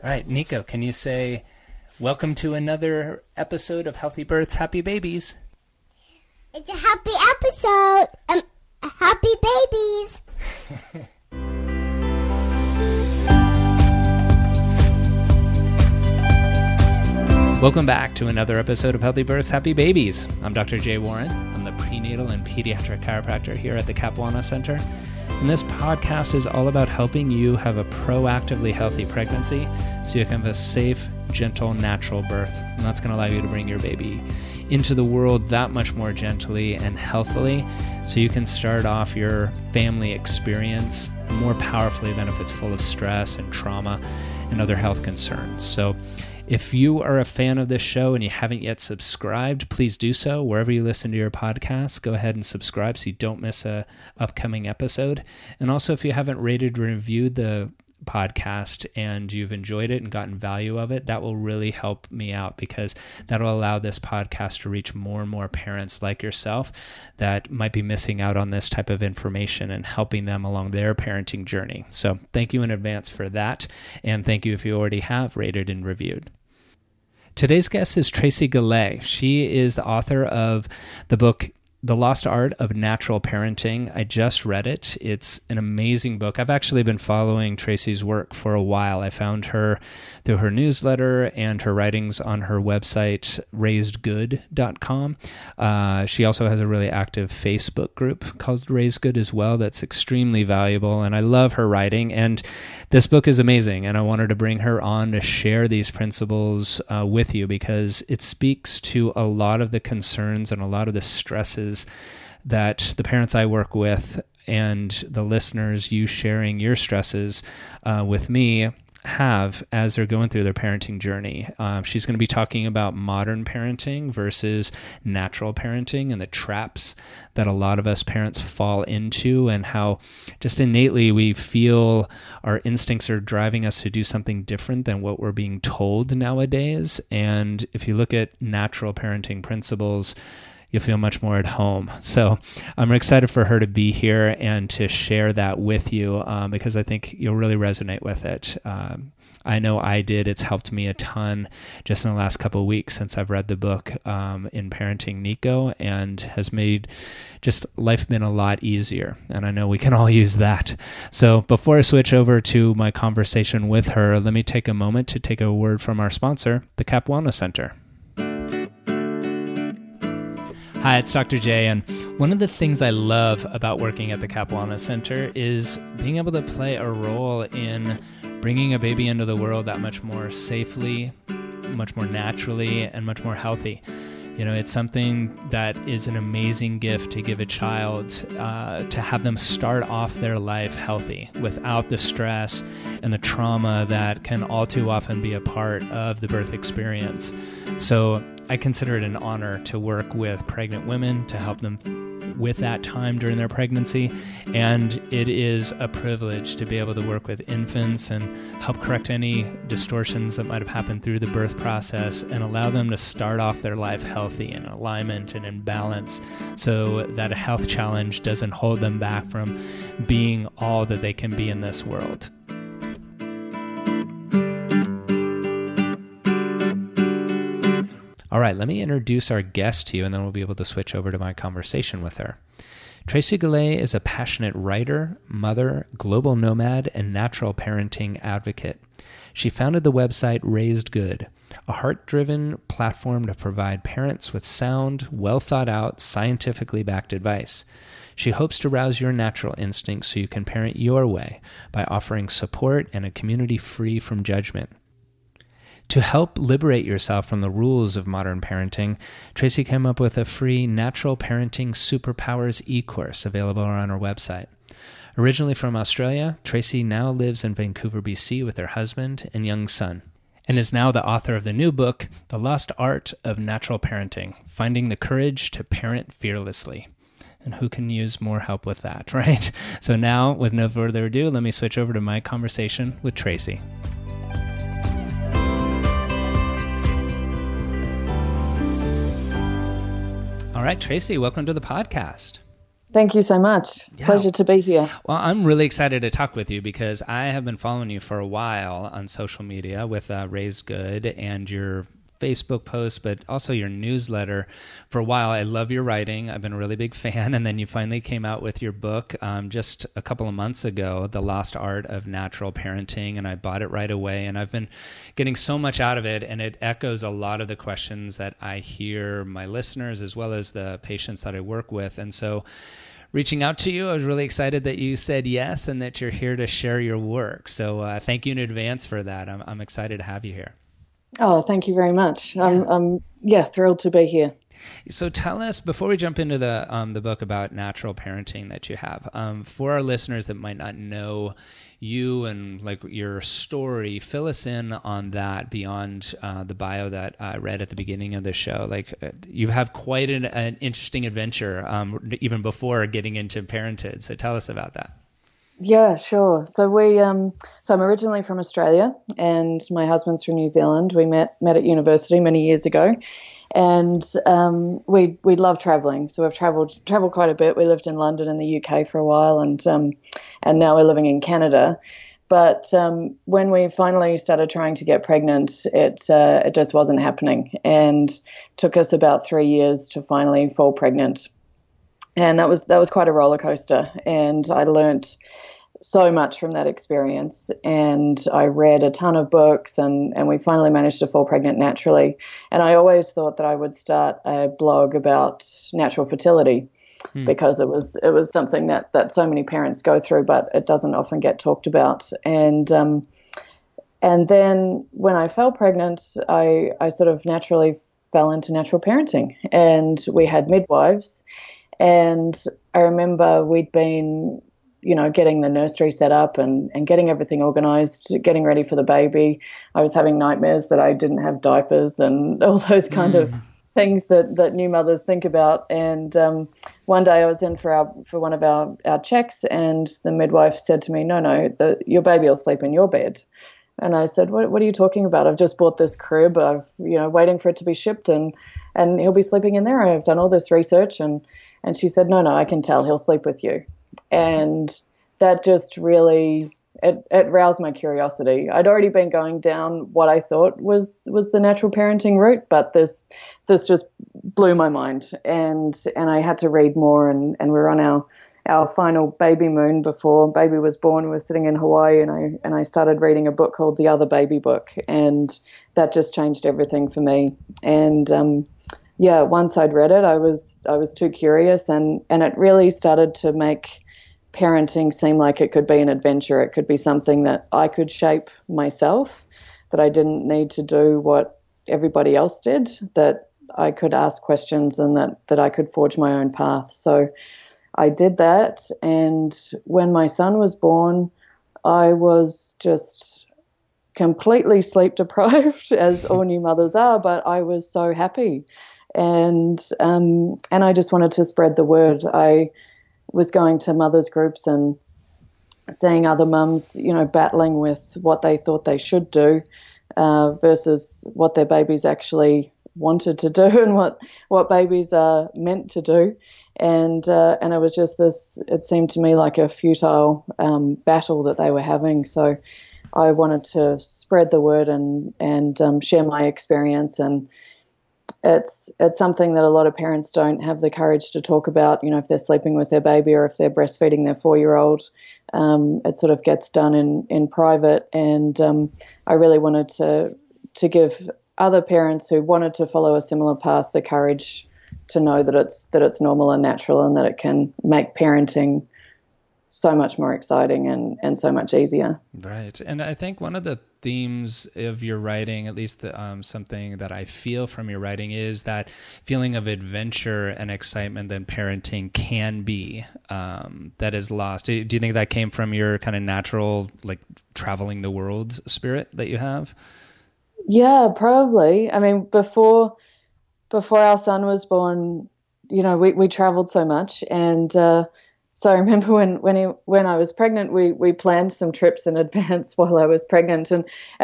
All right, Nico, can you say, welcome to another episode of Healthy Births, Happy Babies? It's a happy episode. Happy babies. Welcome back to another episode of Healthy Births, Happy Babies. I'm Dr. Jay Warren. I'm the prenatal and pediatric chiropractor here at the Capuana Center. And this podcast is all about helping you have a proactively healthy pregnancy so you can have a safe, gentle, natural birth. And that's going to allow you to bring your baby into the world that much more gently and healthily so you can start off your family experience more powerfully than if it's full of stress and trauma and other health concerns. So if you are a fan of this show and you haven't yet subscribed, please do so. Wherever you listen to your podcasts, go ahead and subscribe so you don't miss an upcoming episode. And also, if you haven't rated or reviewed the podcast and you've enjoyed it and gotten value of it, that will really help me out because that will allow this podcast to reach more and more parents like yourself that might be missing out on this type of information and helping them along their parenting journey. So thank you in advance for that. And thank you if you already have rated and reviewed. Today's guest is Tracy Gillett. She is the author of the book, The Lost Art of Natural Parenting. I just read it. It's an amazing book. I've actually been following Tracy's work for a while. I found her through her newsletter and her writings on her website, raisedgood.com. She also has a really active Facebook group called Raised Good as well that's extremely valuable, and I love her writing. And this book is amazing, and I wanted to bring her on to share these principles with you because it speaks to a lot of the concerns and a lot of the stresses that the parents I work with and the listeners, you sharing your stresses with me, have as they're going through their parenting journey. She's going to be talking about modern parenting versus natural parenting and the traps that a lot of us parents fall into and how just innately we feel our instincts are driving us to do something different than what we're being told nowadays. And if you look at natural parenting principles, you'll feel much more at home. So I'm excited for her to be here and to share that with you because I think you'll really resonate with it. I know I did. It's helped me a ton just in the last couple of weeks since I've read the book in Parenting Nico, and has made just life been a lot easier. And I know we can all use that. So before I switch over to my conversation with her, let me take a moment to take a word from our sponsor, the Capuana Center. Hi, it's Dr. Jay, and one of the things I love about working at the Capuana Center is being able to play a role in bringing a baby into the world that much more safely, much more naturally, and much more healthy. You know, it's something that is an amazing gift to give a child, to have them start off their life healthy without the stress and the trauma that can all too often be a part of the birth experience. So I consider it an honor to work with pregnant women to help them with that time during their pregnancy. And it is a privilege to be able to work with infants and help correct any distortions that might have happened through the birth process and allow them to start off their life healthy in alignment and in balance so that a health challenge doesn't hold them back from being all that they can be in this world. All right, let me introduce our guest to you, and then we'll be able to switch over to my conversation with her. Tracy Gillett is a passionate writer, mother, global nomad, and natural parenting advocate. She founded the website Raised Good, a heart-driven platform to provide parents with sound, well-thought-out, scientifically backed advice. She hopes to rouse your natural instincts so you can parent your way by offering support and a community free from judgment. To help liberate yourself from the rules of modern parenting, Tracy came up with a free Natural Parenting Superpowers eCourse available on her website. Originally from Australia, Tracy now lives in Vancouver, BC with her husband and young son, and is now the author of the new book, The Lost Art of Natural Parenting, Finding the Courage to Parent Fearlessly. And who can use more help with that, right? So now, with no further ado, let me switch over to my conversation with Tracy. All right, Tracy, welcome to the podcast. Thank you so much. It's a pleasure to be here. Well, I'm really excited to talk with you because I have been following you for a while on social media with Raised Good and your Facebook posts, but also your newsletter for a while. I love your writing. I've been a really big fan. And then you finally came out with your book just a couple of months ago, The Lost Art of Natural Parenting. And I bought it right away. And I've been getting so much out of it. And it echoes a lot of the questions that I hear my listeners as well as the patients that I work with. And so reaching out to you, I was really excited that you said yes and that you're here to share your work. So thank you in advance for that. I'm excited to have you here. Oh, thank you very much. I'm thrilled to be here. So tell us, before we jump into the book about natural parenting that you have, for our listeners that might not know you and like your story, fill us in on that beyond the bio that I read at the beginning of the show. Like you have quite an interesting adventure even before getting into parenthood. So tell us about that. Yeah, sure. So I'm originally from Australia, and my husband's from New Zealand. We met at university many years ago, and we love traveling. So we've traveled quite a bit. We lived in London and the UK for a while, and now we're living in Canada. But when we finally started trying to get pregnant, it just wasn't happening, and took us about 3 years to finally fall pregnant. And that was quite a roller coaster, and I learnt so much from that experience. And I read a ton of books, and we finally managed to fall pregnant naturally. And I always thought that I would start a blog about natural fertility because it was something that so many parents go through, but it doesn't often get talked about. And then when I fell pregnant, I sort of naturally fell into natural parenting, and we had midwives. And I remember we'd been, getting the nursery set up and getting everything organized, getting ready for the baby. I was having nightmares that I didn't have diapers and all those kind of things that new mothers think about. And one day I was in for one of our checks, and the midwife said to me, no, your baby will sleep in your bed. And I said, what are you talking about? I've just bought this crib. I've, waiting for it to be shipped, and he'll be sleeping in there. I've done all this research. And she said, no, I can tell, he'll sleep with you. And that just really, it roused my curiosity. I'd already been going down what I thought was the natural parenting route, but this just blew my mind. And I had to read more, and we were on our final baby moon before baby was born. We were sitting in Hawaii, and I started reading a book called The Other Baby Book, and that just changed everything for me. And once I'd read it, I was too curious, and it really started to make parenting seem like it could be an adventure. It could be something that I could shape myself, that I didn't need to do what everybody else did, that I could ask questions, and that I could forge my own path. So I did that, and when my son was born, I was just completely sleep deprived, as all new mothers are, but I was so happy. And I just wanted to spread the word. I was going to mothers groups and seeing other mums, battling with what they thought they should do versus what their babies actually wanted to do and what babies are meant to do. And it was just this, it seemed to me like a futile battle that they were having. So I wanted to spread the word and share my experience. And it's something that a lot of parents don't have the courage to talk about, if they're sleeping with their baby or if they're breastfeeding their 4-year-old. It sort of gets done in private. And I really wanted to give other parents who wanted to follow a similar path the courage to know that it's normal and natural, and that it can make parenting so much more exciting and so much easier. Right. And I think one of the themes of your writing, at least something that I feel from your writing, is that feeling of adventure and excitement that parenting can be that is lost. Do you think that came from your kind of natural, like traveling the world spirit that you have? Yeah, probably. I mean, before our son was born, we traveled so much, and so I remember when I was pregnant, we planned some trips in advance while I was pregnant, and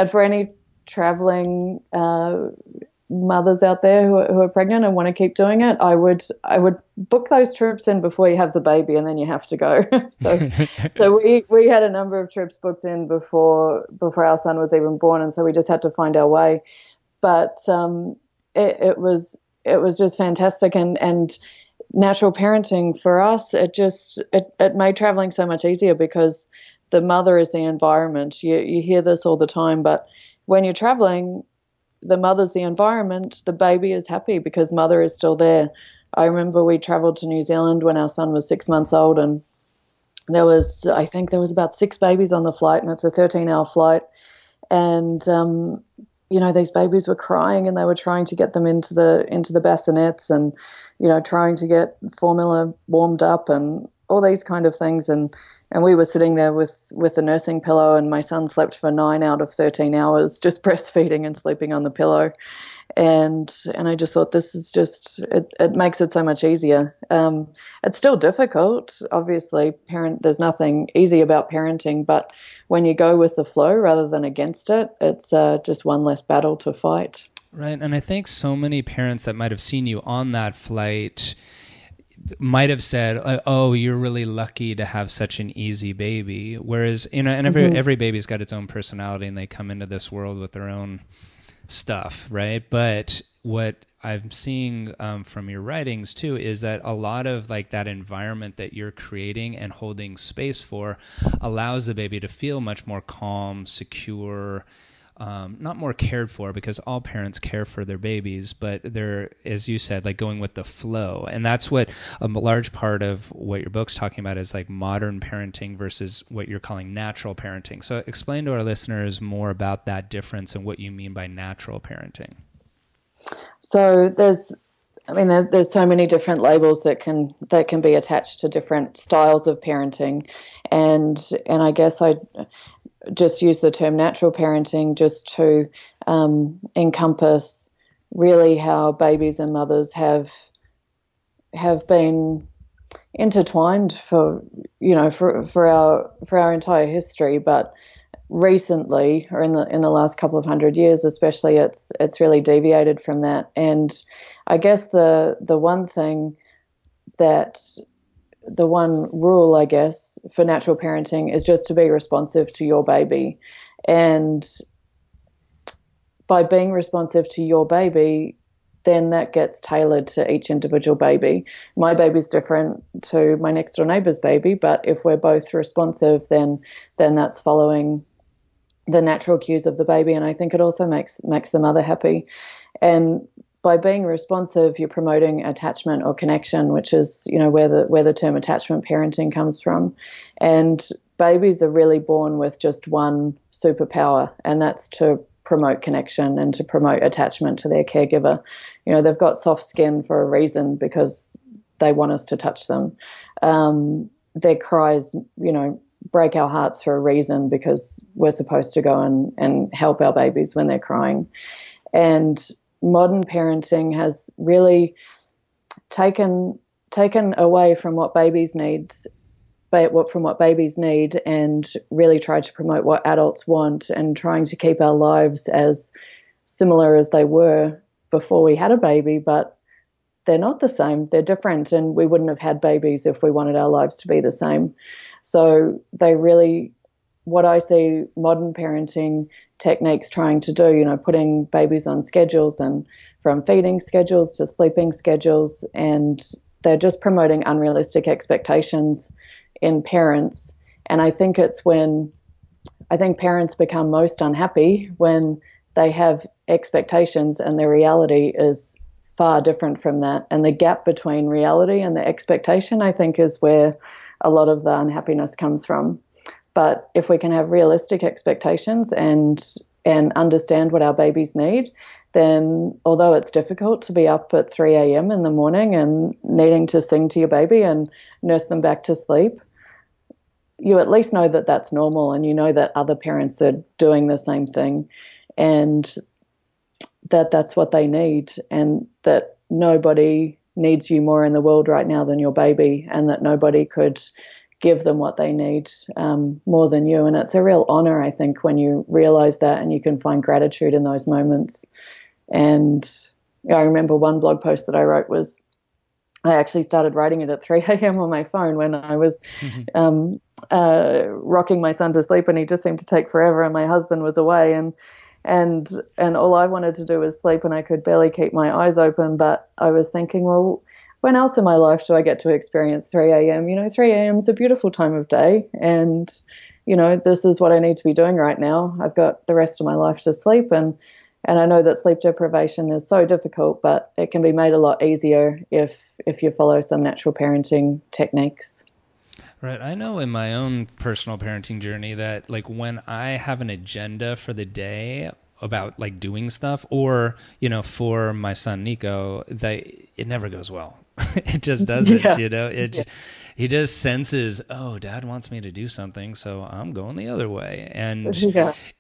for any traveling mothers out there who are pregnant and want to keep doing it, I would book those trips in before you have the baby, and then you have to go. So we had a number of trips booked in before our son was even born, and so we just had to find our way. But it was just fantastic, and natural parenting for us, it made traveling so much easier because the mother is the environment. You hear this all the time, but when you're traveling, the mother's the environment, the baby is happy because mother is still there. I remember we traveled to New Zealand when our son was 6 months old, and I think there was about 6 babies on the flight, and it's a 13-hour flight. And, these babies were crying, and they were trying to get them into the bassinets and, trying to get formula warmed up and all these kind of things. And we were sitting there with a nursing pillow, and my son slept for 9 out of 13 hours, just breastfeeding and sleeping on the pillow. And I just thought, this is just, it makes it so much easier. It's still difficult, obviously. There's nothing easy about parenting, but when you go with the flow rather than against it, it's just one less battle to fight. Right. And I think so many parents that might have seen you on that flight might have said, "Oh, you're really lucky to have such an easy baby." Whereas, and every baby's got its own personality, and they come into this world with their own stuff, right? But what I'm seeing from your writings too is that a lot of like that environment that you're creating and holding space for allows the baby to feel much more calm, secure, not more cared for, because all parents care for their babies, but they're, as you said, like going with the flow. And that's what a large part of what your book's talking about is, like modern parenting versus what you're calling natural parenting. So explain to our listeners more about that difference and what you mean by natural parenting. So there's so many different labels that can be attached to different styles of parenting. And I guess I just use the term natural parenting just to encompass really how babies and mothers have been intertwined for our entire history, but recently, or in the last couple of 100 years especially, it's really deviated from that. And I guess the one rule, I guess, for natural parenting is just to be responsive to your baby. And by being responsive to your baby, then that gets tailored to each individual baby. My baby's different to my next door neighbor's baby, but if we're both responsive, then that's following the natural cues of the baby. And I think it also makes the mother happy. And by being responsive, you're promoting attachment or connection, which is, where the term attachment parenting comes from. And babies are really born with just one superpower, and that's to promote connection and to promote attachment to their caregiver. They've got soft skin for a reason, because they want us to touch them. Their cries, break our hearts for a reason, because we're supposed to go and help our babies when they're crying. And modern parenting has really taken away from what babies need, and really tried to promote what adults want, and trying to keep our lives as similar as they were before we had a baby. But they're not the same. They're different, and we wouldn't have had babies if we wanted our lives to be the same. So what I see modern parenting techniques trying to do, putting babies on schedules, and from feeding schedules to sleeping schedules, and they're just promoting unrealistic expectations in parents. And I think parents become most unhappy when they have expectations and their reality is far different from that. And the gap between reality and the expectation, I think, is where a lot of the unhappiness comes from. But if we can have realistic expectations and understand what our babies need, then although it's difficult to be up at 3 a.m. in the morning and needing to sing to your baby and nurse them back to sleep, you at least know that that's normal, and you know that other parents are doing the same thing, and that's what they need, and that nobody needs you more in the world right now than your baby, and that nobody could give them what they need more than you. And it's a real honor, I think, when you realize that and you can find gratitude in those moments. And I remember one blog post that I wrote was, I actually started writing it at 3 a.m. on my phone when I was rocking my son to sleep, and he just seemed to take forever, and my husband was away, and all I wanted to do was sleep, and I could barely keep my eyes open. But I was thinking, well, when else in my life do I get to experience 3 a.m.? 3 a.m. is a beautiful time of day, and this is what I need to be doing right now. I've got the rest of my life to sleep, and I know that sleep deprivation is so difficult, but it can be made a lot easier if you follow some natural parenting techniques. Right. I know in my own personal parenting journey that when I have an agenda for the day about doing stuff, or, for my son, Nico, it never goes well. It just doesn't, he just senses, oh, Dad wants me to do something, so I'm going the other way. And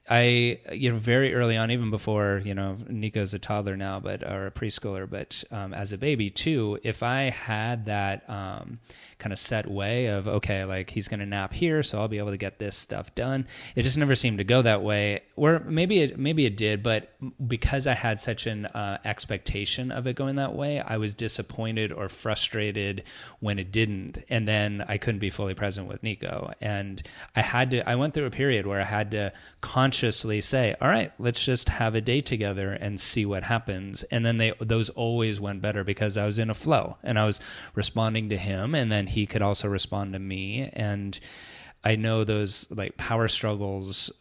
I, very early on, even before, Nico's a toddler now, or a preschooler, but as a baby too, if I had that kind of set way of, okay, he's going to nap here, so I'll be able to get this stuff done. It just never seemed to go that way. Or maybe it did, but because I had such an expectation of it going that way, I was disappointed or frustrated when it didn't. And then I couldn't be fully present with Nico. And I went through a period where I had to consciously say, all right, let's just have a day together and see what happens. And then those always went better because I was in a flow and I was responding to him, and then he could also respond to me. And I know those power struggles,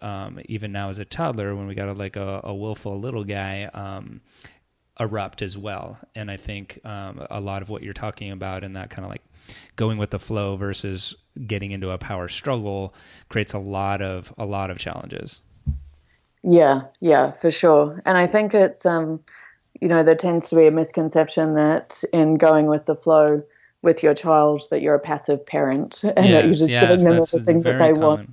even now as a toddler, when we got a willful little guy, erupt as well. And I think a lot of what you're talking about in that kind of going with the flow versus getting into a power struggle creates a lot of challenges. Yeah, for sure. And I think it's, there tends to be a misconception that in going with the flow with your child that you're a passive parent and that you're just giving them everything that they want.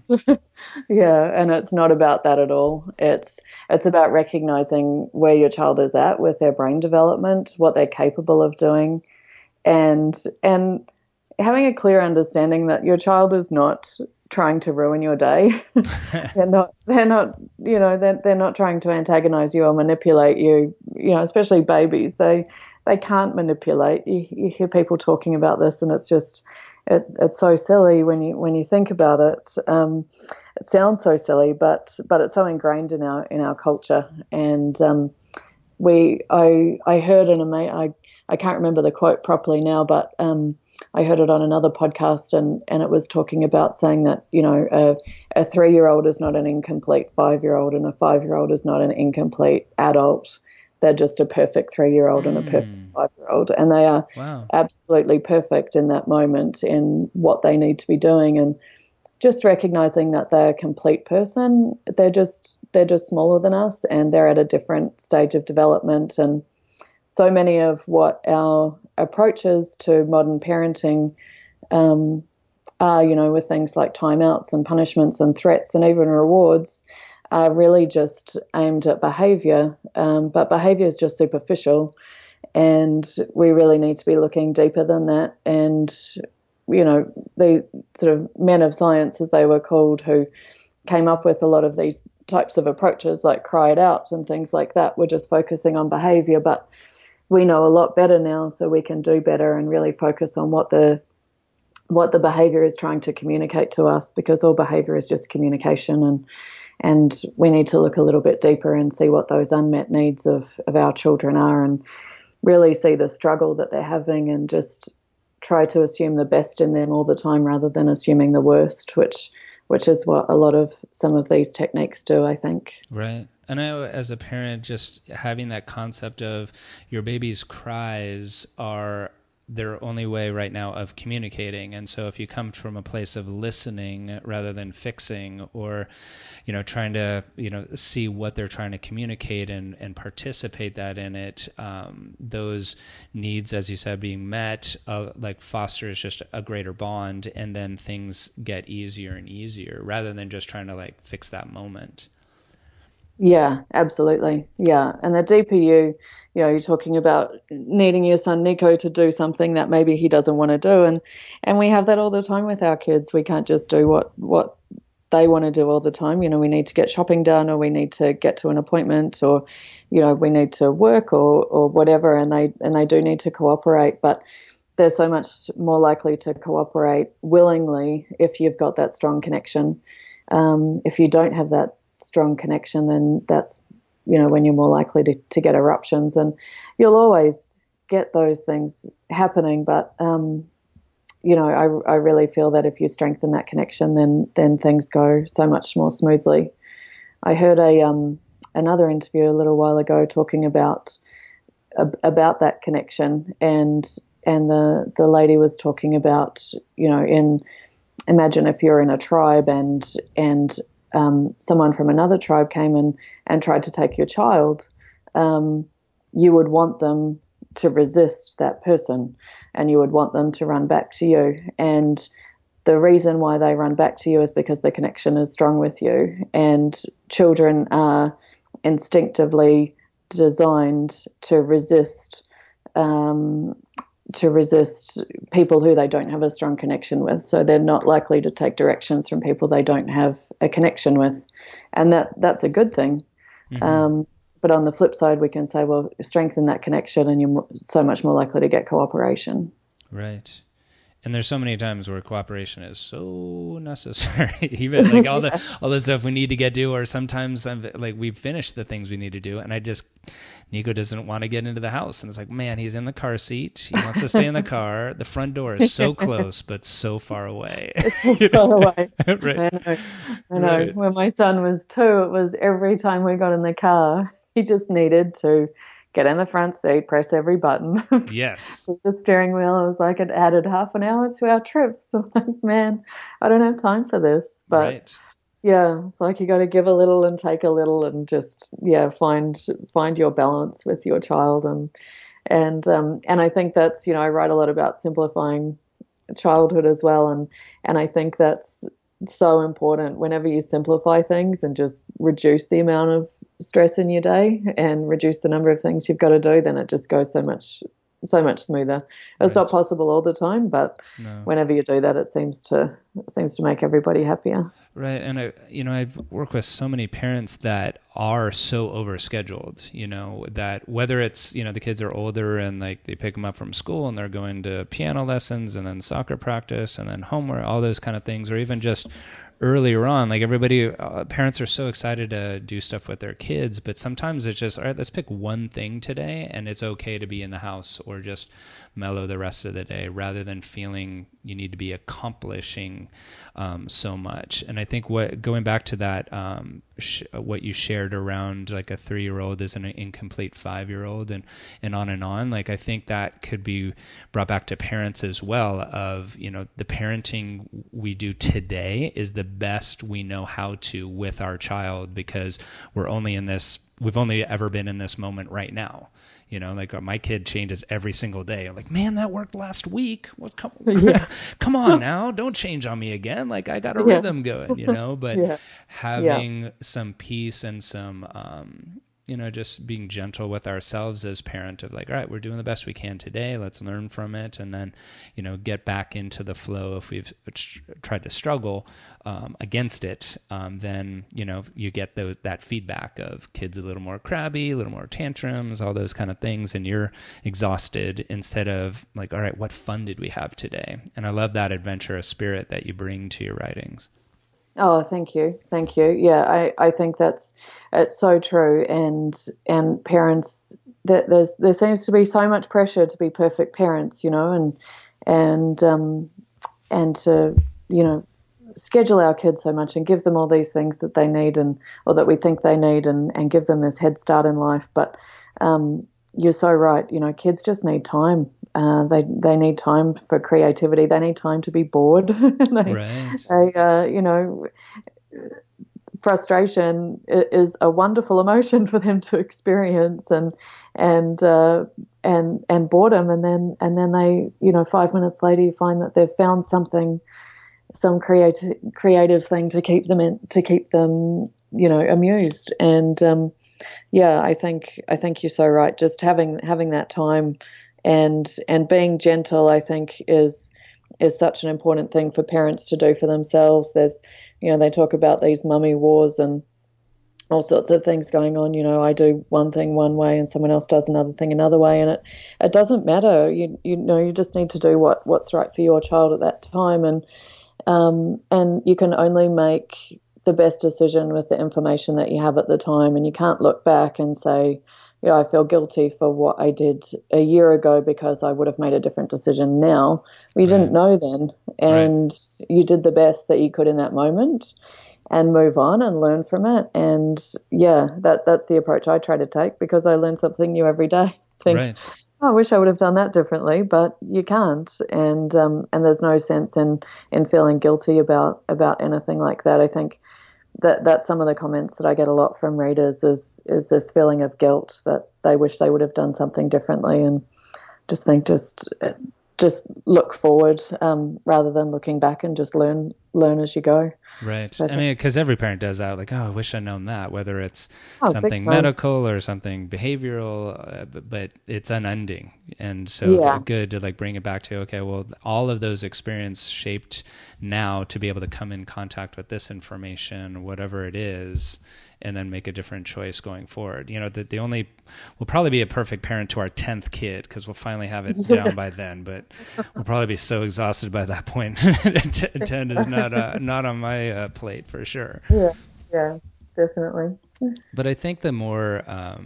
And it's not about that at all. It's about recognizing where your child is at with their brain development, what they're capable of doing, and having a clear understanding that your child is not trying to ruin your day. They're not trying to antagonize you or manipulate you, especially babies. They can't manipulate. You hear people talking about this, and it's just, it's so silly when you think about it. It sounds so silly, but it's so ingrained in our culture. And I heard I can't remember the quote properly now, but I heard it on another podcast, and it was talking about saying that, a 3-year-old is not an incomplete 5-year-old, and a 5-year-old is not an incomplete adult. They're just a perfect 3-year-old and a perfect 5-year-old. And they are absolutely perfect in that moment in what they need to be doing. And just recognizing that they're a complete person, they're just smaller than us, and they're at a different stage of development. And so many of what our approaches to modern parenting are, with things like timeouts and punishments and threats and even rewards, are really just aimed at behavior. But behavior is just superficial, and we really need to be looking deeper than that. And, the sort of men of science, as they were called, who came up with a lot of these types of approaches like cry it out and things like that, were just focusing on behavior. But we know a lot better now, so we can do better and really focus on what the behavior is trying to communicate to us, because all behavior is just communication, and we need to look a little bit deeper and see what those unmet needs of our children are, and really see the struggle that they're having, and just try to assume the best in them all the time rather than assuming the worst, which is what a lot of some of these techniques do, I think. Right. And I know as a parent, just having that concept of your baby's cries are their only way right now of communicating. And so if you come from a place of listening rather than fixing, or, trying to, see what they're trying to communicate and participate that in it, those needs, as you said, being met, fosters just a greater bond, and then things get easier and easier rather than just trying to fix that moment. Yeah, absolutely. Yeah. And the deeper you're talking about needing your son Nico to do something that maybe he doesn't want to do. And we have that all the time with our kids. We can't just do what they want to do all the time. We need to get shopping done, or we need to get to an appointment, or, we need to work or whatever. And they do need to cooperate, but they're so much more likely to cooperate willingly if you've got that strong connection. If you don't have that strong connection, then that's, when you're more likely to get eruptions, and you'll always get those things happening. But, I really feel that if you strengthen that connection, then things go so much more smoothly. I heard another interview a little while ago talking about that connection, and the lady was talking about, imagine if you're in a tribe and someone from another tribe came and tried to take your child, you would want them to resist that person, and you would want them to run back to you. And the reason why they run back to you is because the connection is strong with you. And children are instinctively designed to resist people who they don't have a strong connection with. So they're not likely to take directions from people they don't have a connection with. And that's a good thing. Mm-hmm. But on the flip side, we can say, well, strengthen that connection and you're so much more likely to get cooperation. Right. And there's so many times where cooperation is so necessary, even like all the stuff we need to get to, or sometimes we've finished the things we need to do, and Nico doesn't want to get into the house, and it's like, man, he's in the car seat, he wants to stay in the car, the front door is so close but so far away. So far away. Right. I know. Right. When my son was 2, it was every time we got in the car, he just needed to get in the front seat, press every button. Yes. The steering wheel, it was like it added half an hour to our trip. So I'm like, man, I don't have time for this. But right. Yeah, it's like you got to give a little and take a little, and just find your balance with your child. And I think that's, I write a lot about simplifying childhood as well, and I think that's so important. Whenever you simplify things and just reduce the amount of stress in your day and reduce the number of things you've got to do, then it just goes so much smoother. It's not possible all the time, but whenever you do that, it seems to make everybody happier. Right. And I've worked with so many parents that are so overscheduled, that whether it's, the kids are older and like they pick them up from school and they're going to piano lessons and then soccer practice and then homework, all those kind of things, or even just earlier on, like everybody, parents are so excited to do stuff with their kids, but sometimes it's just, all right, let's pick one thing today, and it's okay to be in the house or just mellow the rest of the day, rather than feeling you need to be accomplishing so much. And I think going back to that, what you shared around like a 3-year-old is an incomplete 5-year-old, and on, like I think that could be brought back to parents as well, of, the parenting we do today is the best we know how to with our child, because we've only ever been in this moment right now. Like my kid changes every single day. I'm like, man, that worked last week. Come on now, don't change on me again. Like I got a rhythm going, but having some peace and some, just being gentle with ourselves as parent, of like, all right, we're doing the best we can today. Let's learn from it. And then, get back into the flow. If we've tried to struggle against it, then, you get that feedback of kids a little more crabby, a little more tantrums, all those kind of things. And you're exhausted, instead of like, all right, what fun did we have today? And I love that adventurous spirit that you bring to your writings. Oh, thank you. Yeah, I think it's so true. And parents, there seems to be so much pressure to be perfect parents, and to, schedule our kids so much and give them all these things that they need, or that we think they need, and give them this head start in life. But you're so right. Kids just need time. They need time for creativity. They need time to be bored. Frustration is a wonderful emotion for them to experience, and boredom, and then they, 5 minutes later, you find that they've found some creative thing to keep them amused. And I think you're so right. Just having that time and being gentle, I think, is is such an important thing for parents to do for themselves. There's, they talk about these mummy wars and all sorts of things going on. I do one thing one way and someone else does another thing another way, and it doesn't matter. You just need to do what's right for your child at that time, and you can only make the best decision with the information that you have at the time, and you can't look back and say, I feel guilty for what I did a year ago because I would have made a different decision now. Well, you didn't know then, and you did the best that you could in that moment, and move on and learn from it. And that's the approach I try to take, because I learn something new every day. Think, I wish I would have done that differently, but you can't. And there's no sense in feeling guilty about anything like that. I think that's some of the comments that I get a lot from readers is this feeling of guilt that they wish they would have done something differently, and just look forward rather than looking back, and just learn as you go. Right. So because every parent does that, like, I wish I'd known that, whether it's something medical or something behavioral, but it's unending. And so good to bring it back to, okay, well, all of those experiences shaped now to be able to come in contact with this information, whatever it is, and then make a different choice going forward. We'll probably be a perfect parent to our 10th kid, because we'll finally have it down by then, but we'll probably be so exhausted by that point. 10 is not on my plate for sure. Yeah, definitely. But I think the more, I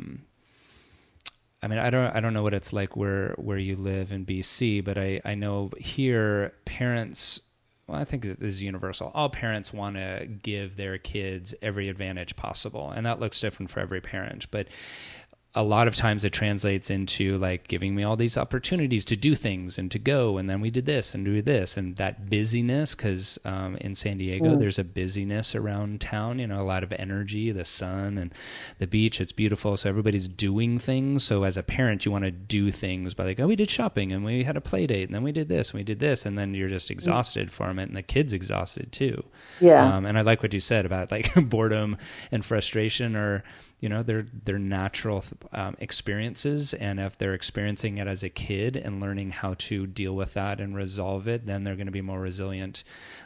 don't know what it's like where you live in BC, but I know here parents, well, I think this is universal. All parents want to give their kids every advantage possible, and that looks different for every parent. But a lot of times it translates into giving me all these opportunities to do things and to go, and then we did this and do this, and that busyness, because in San Diego there's a busyness around town, a lot of energy, the sun and the beach, it's beautiful, so everybody's doing things. So as a parent, you want to do things by we did shopping and we had a play date and then we did this and we did this, and then you're just exhausted from it, and the kid's exhausted too. And I like what you said about boredom and frustration are they're natural experiences, and if they're experiencing it as a kid and learning how to deal with that and resolve it, then they're going to be more resilient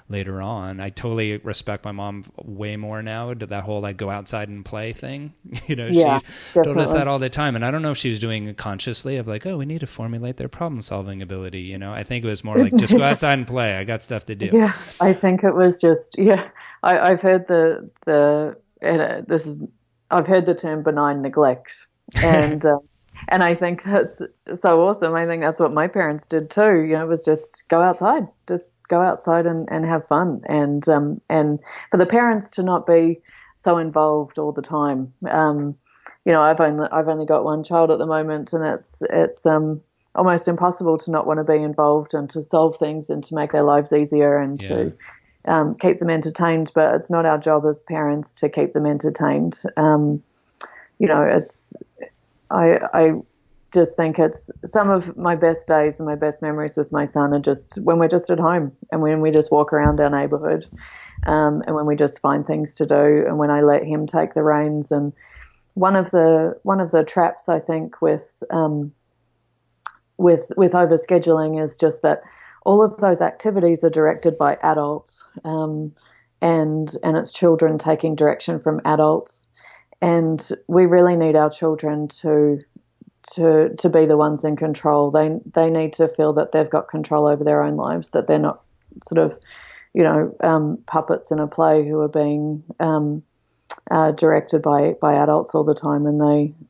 later on. I totally respect my mom way more now to that whole go outside and play thing. She told us that all the time, and I don't know if she was doing it consciously of we need to formulate their problem solving ability. I think it was more just go outside and play. I got stuff to do. Yeah, I think it was just I've heard I've heard the term benign neglect, and I think that's so awesome. I think that's what my parents did too. It was just go outside and have fun, and for the parents to not be so involved all the time. I've only got one child at the moment, and it's almost impossible to not want to be involved and to solve things and to make their lives easier and to keep them entertained, but it's not our job as parents to keep them entertained. I just think it's some of my best days and my best memories with my son are just when we're just at home and when we just walk around our neighborhood, and when we just find things to do, and when I let him take the reins. And one of the traps I think with overscheduling is just that all of those activities are directed by adults, and it's children taking direction from adults, and we really need our children to be the ones in control. They need to feel that they've got control over their own lives, that they're not sort of puppets in a play who are being directed by adults all the time, and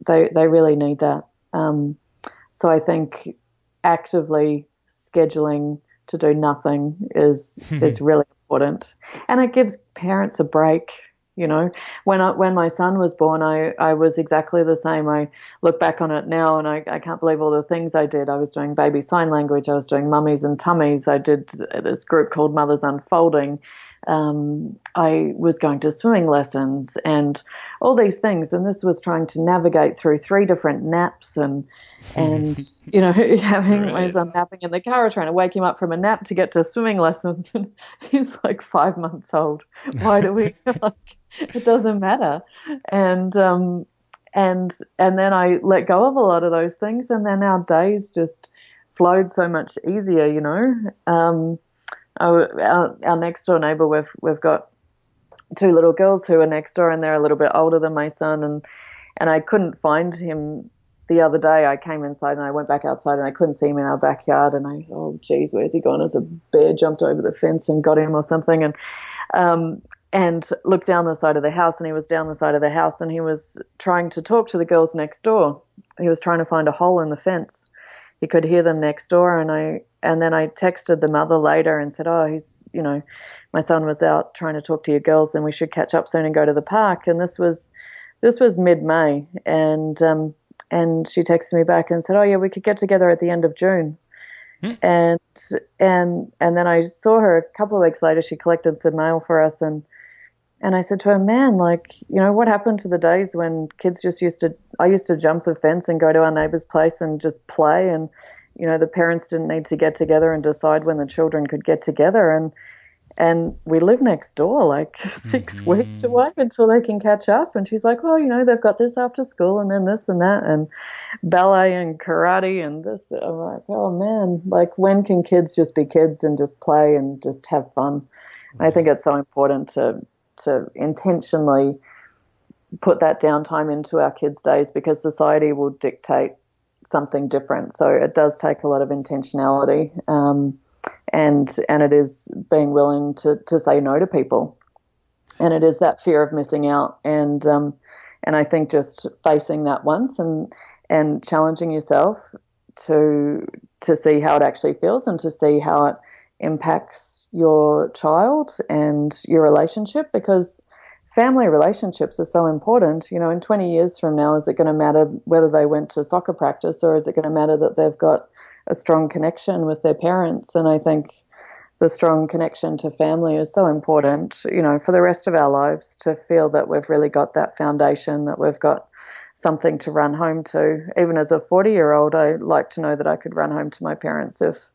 they really need that. So I think actively scheduling to do nothing is really important, and it gives parents a break. When my son was born, I was exactly the same. I look back on it now, and I can't believe all the things I did. I was doing baby sign language. I was doing mummies and tummies. I did this group called Mothers Unfolding. I was going to swimming lessons and all these things, and this was trying to navigate through 3 different naps and having my son napping in the car, trying to wake him up from a nap to get to swimming lessons. And he's 5 months old. Why do we it doesn't matter. And then I let go of a lot of those things, and then our days just flowed so much easier, Our next door neighbor, we've got two little girls who are next door, and they're a little bit older than my son, and I couldn't find him the other day. I came inside and I went back outside and I couldn't see him in our backyard, and oh geez, where's he gone? As a bear jumped over the fence and got him or something, and looked down the side of the house, and he was down the side of the house, and he was trying to talk to the girls next door. He was trying to find a hole in the fence. He could hear them next door, and then I texted the mother later and said, oh, my son was out trying to talk to your girls, and we should catch up soon and go to the park. And this was mid-May, and she texted me back and said, oh yeah, we could get together at the end of June. And then I saw her a couple of weeks later. She collected some mail for us, and I said to her, man, what happened to the days when kids I used to jump the fence and go to our neighbor's place and just play, and the parents didn't need to get together and decide when the children could get together, and we live next door, 6 weeks away until they can catch up. And she's like, well, they've got this after school, and then this and that, and ballet and karate and this. I'm like, oh man, when can kids just be kids and just play and just have fun? I think it's so important to intentionally put that downtime into our kids' days, because society will dictate something different. So it does take a lot of intentionality, and it is being willing to say no to people, and it is that fear of missing out, and I think just facing that once and challenging yourself to see how it actually feels, and to see how it impacts your child and your relationship, because family relationships are so important. In 20 years from now, is it going to matter whether they went to soccer practice, or is it going to matter that they've got a strong connection with their parents? And I think the strong connection to family is so important, for the rest of our lives, to feel that we've really got that foundation, that we've got something to run home to. Even as a 40-year-old, I like to know that I could run home to my parents if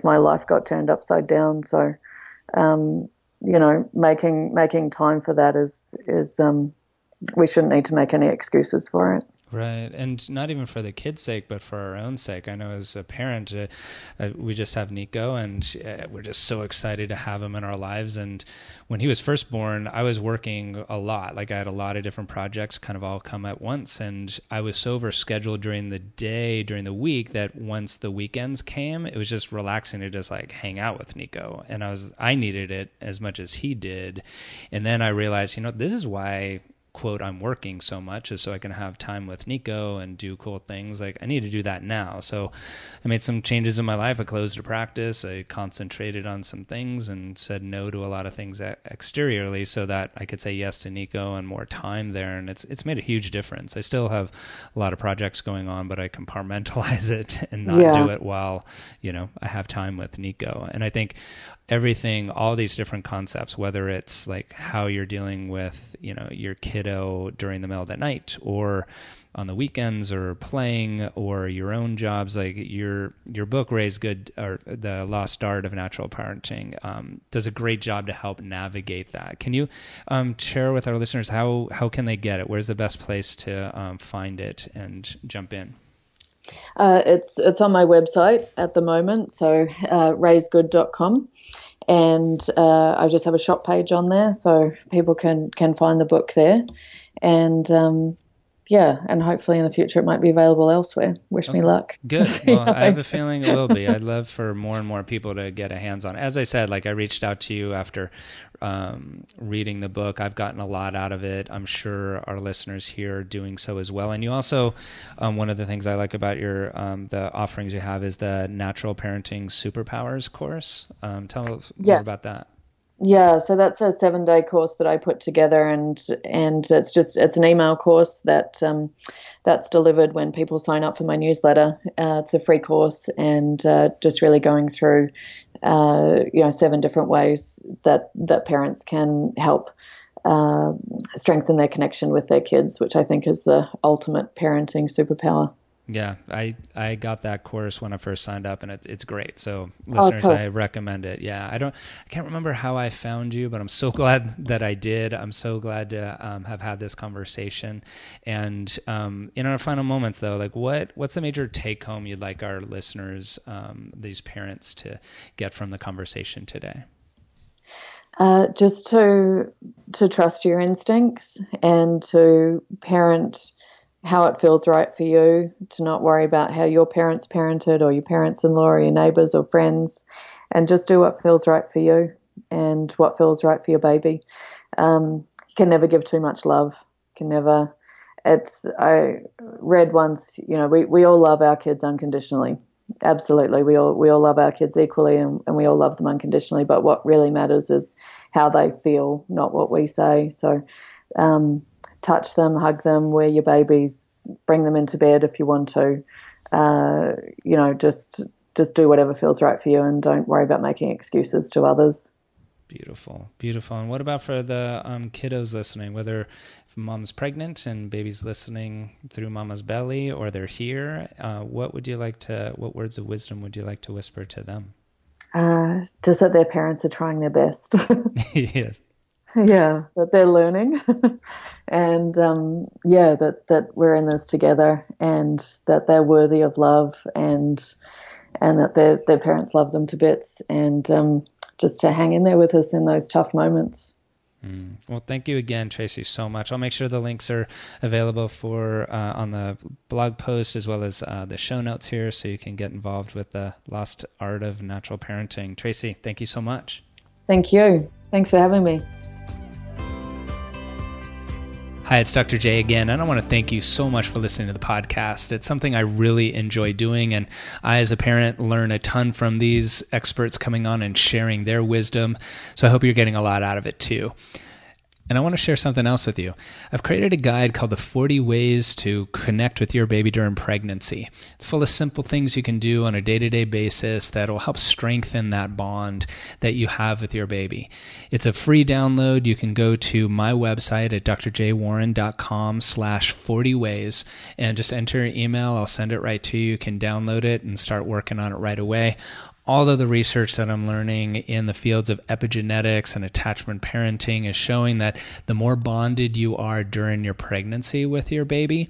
my life got turned upside down. So, making time for that is we shouldn't need to make any excuses for it. Right. And not even for the kids' sake, but for our own sake. I know as a parent, we just have Nico, and we're just so excited to have him in our lives. And when he was first born, I was working a lot. I had a lot of different projects kind of all come at once. And I was so overscheduled during the day, during the week, that once the weekends came, it was just relaxing to just hang out with Nico. And I needed it as much as he did. And then I realized, this is why, quote, I'm working so much, is so I can have time with Nico and do cool things. I need to do that now. So I made some changes in my life. I closed a practice. I concentrated on some things and said no to a lot of things exteriorly, so that I could say yes to Nico and more time there. And it's made a huge difference. I still have a lot of projects going on, but I compartmentalize it and not do it while, I have time with Nico. And I think everything, all these different concepts, whether it's how you're dealing with, your kiddo during the middle of the night, or on the weekends, or playing, or your own jobs, your book, Raise Good, or The Lost Art of Natural Parenting, does a great job to help navigate that. Can you share with our listeners how can they get it? Where's the best place to find it and jump in? It's on my website at the moment, so raisegood.com, and I just have a shop page on there, so people can find the book there, and and hopefully in the future it might be available elsewhere. Wish me luck. Good. Well, I have a feeling it will be. I'd love for more and more people to get a hands on it. As I said, I reached out to you after reading the book. I've gotten a lot out of it. I'm sure our listeners here are doing so as well. And you also, one of the things I like about your the offerings you have is the Natural Parenting Superpowers course. Tell us more about that. Yeah, so that's a 7-day course that I put together, and it's an email course that's delivered when people sign up for my newsletter. It's a free course, and just really going through 7 different ways that parents can help strengthen their connection with their kids, which I think is the ultimate parenting superpower. Yeah, I got that course when I first signed up, and it's great. So listeners, cool. I recommend it. Yeah, I can't remember how I found you, but I'm so glad that I did. I'm so glad to have had this conversation. And in our final moments, though, like what's the major take home you'd like our listeners, these parents, to get from the conversation today? Just to trust your instincts and to parent how it feels right for you, to not worry about how your parents parented or your parents-in-law or your neighbours or friends, and just do what feels right for you and what feels right for your baby. You can never give too much love. I read once, we all love our kids unconditionally. Absolutely. We all love our kids equally, and we all love them unconditionally. But what really matters is how they feel, not what we say. So, touch them, hug them, wear your babies, bring them into bed if you want to. Just do whatever feels right for you, and don't worry about making excuses to others. Beautiful, beautiful. And what about for the kiddos listening, whether if mom's pregnant and baby's listening through mama's belly, or they're here, what words of wisdom would you like to whisper to them? Just that their parents are trying their best. Yes. Yeah, that they're learning, and that we're in this together, and that they're worthy of love, and that their parents love them to bits, and just to hang in there with us in those tough moments. Well, thank you again, Tracy, so much. I'll make sure the links are available on the blog post, as well as the show notes here, so you can get involved with the lost art of natural parenting. Tracy, thank you so much. Thank you. Thanks for having me. Hi, it's Dr. J again, and I want to thank you so much for listening to the podcast. It's something I really enjoy doing, and I, as a parent, learn a ton from these experts coming on and sharing their wisdom, so I hope you're getting a lot out of it too. And I want to share something else with you. I've created a guide called the 40 Ways to Connect with Your Baby During Pregnancy. It's full of simple things you can do on a day-to-day basis that will help strengthen that bond that you have with your baby. It's a free download. You can go to my website at drjwarren.com/40ways and just enter your email. I'll send it right to you. You can download it and start working on it right away. All of the research that I'm learning in the fields of epigenetics and attachment parenting is showing that the more bonded you are during your pregnancy with your baby,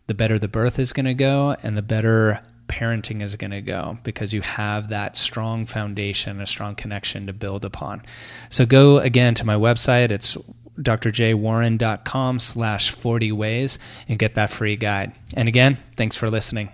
the better the birth is going to go, and the better parenting is going to go, because you have that strong foundation, a strong connection to build upon. So go again to my website. It's drjwarren.com/40ways and get that free guide. And again, thanks for listening.